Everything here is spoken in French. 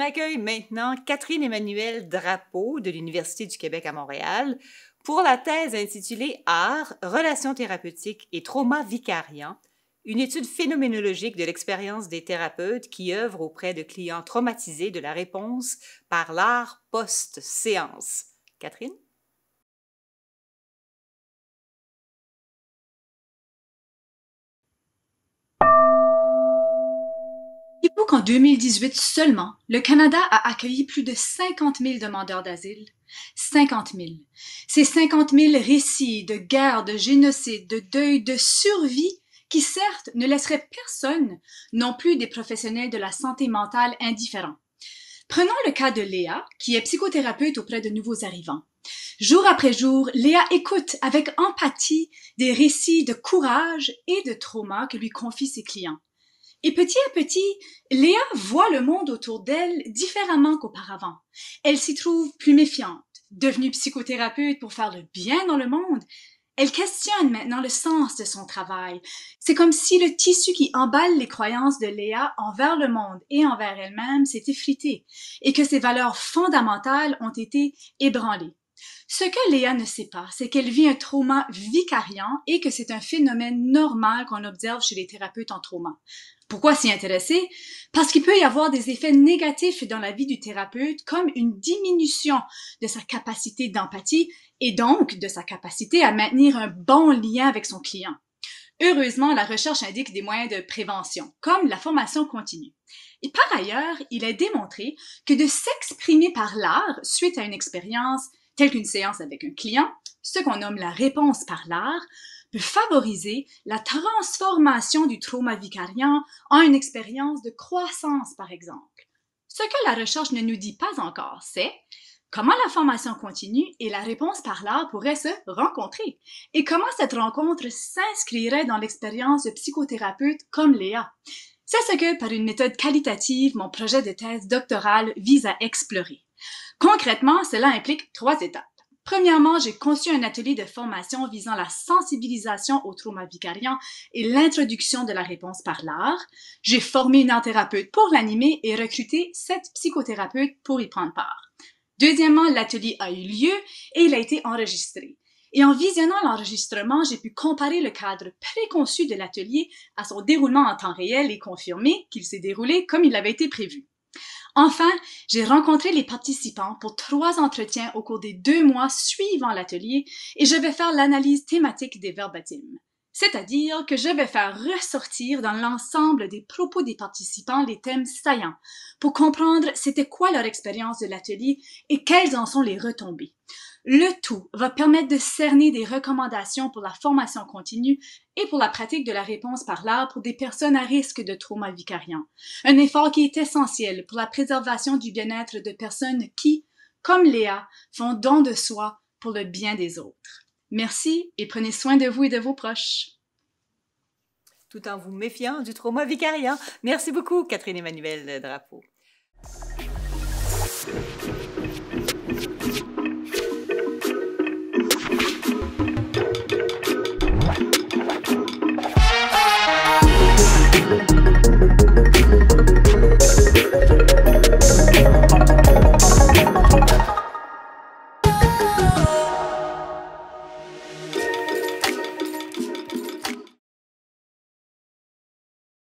J'accueille maintenant Catherine Emmanuelle Drapeau de l'Université du Québec à Montréal pour la thèse intitulée Art, relations thérapeutiques et trauma vicariant, une étude phénoménologique de l'expérience des thérapeutes qui œuvrent auprès de clients traumatisés de la réponse par l'art post-séance. Catherine? Dites-vous qu'en 2018 seulement, le Canada a accueilli plus de 50 000 demandeurs d'asile? 50 000. Ces 50 000 récits de guerre, de génocide, de deuil, de survie qui certes ne laisseraient personne, non plus des professionnels de la santé mentale, indifférents. Prenons le cas de Léa, qui est psychothérapeute auprès de nouveaux arrivants. Jour après jour, Léa écoute avec empathie des récits de courage et de trauma que lui confient ses clients. Et petit à petit, Léa voit le monde autour d'elle différemment qu'auparavant. Elle s'y trouve plus méfiante. Devenue psychothérapeute pour faire le bien dans le monde, elle questionne maintenant le sens de son travail. C'est comme si le tissu qui emballe les croyances de Léa envers le monde et envers elle-même s'est effrité et que ses valeurs fondamentales ont été ébranlées. Ce que Léa ne sait pas, c'est qu'elle vit un trauma vicariant et que c'est un phénomène normal qu'on observe chez les thérapeutes en trauma. Pourquoi s'y intéresser? Parce qu'il peut y avoir des effets négatifs dans la vie du thérapeute, comme une diminution de sa capacité d'empathie et donc de sa capacité à maintenir un bon lien avec son client. Heureusement, la recherche indique des moyens de prévention, comme la formation continue. Et par ailleurs, il est démontré que de s'exprimer par l'art suite à une expérience telle qu'une séance avec un client, ce qu'on nomme la réponse par l'art, peut favoriser la transformation du trauma vicariant en une expérience de croissance, par exemple. Ce que la recherche ne nous dit pas encore, c'est comment la formation continue et la réponse par l'art pourraient se rencontrer et comment cette rencontre s'inscrirait dans l'expérience de psychothérapeute comme Léa. C'est ce que, par une méthode qualitative, mon projet de thèse doctorale vise à explorer. Concrètement, cela implique 3 étapes. Premièrement, j'ai conçu un atelier de formation visant la sensibilisation au trauma vicariant et l'introduction de la réponse par l'art. J'ai formé une art-thérapeute pour l'animer et recruté 7 psychothérapeutes pour y prendre part. Deuxièmement, l'atelier a eu lieu et il a été enregistré. Et en visionnant l'enregistrement, j'ai pu comparer le cadre préconçu de l'atelier à son déroulement en temps réel et confirmer qu'il s'est déroulé comme il avait été prévu. Enfin, j'ai rencontré les participants pour 3 entretiens au cours des 2 mois suivant l'atelier et je vais faire l'analyse thématique des verbatims. C'est-à-dire que je vais faire ressortir dans l'ensemble des propos des participants les thèmes saillants pour comprendre c'était quoi leur expérience de l'atelier et quelles en sont les retombées. Le tout va permettre de cerner des recommandations pour la formation continue et pour la pratique de la réponse par l'art pour des personnes à risque de trauma vicariant. Un effort qui est essentiel pour la préservation du bien-être de personnes qui, comme Léa, font don de soi pour le bien des autres. Merci et prenez soin de vous et de vos proches. Tout en vous méfiant du trauma vicariant. Merci beaucoup, Catherine Emmanuelle Drapeau.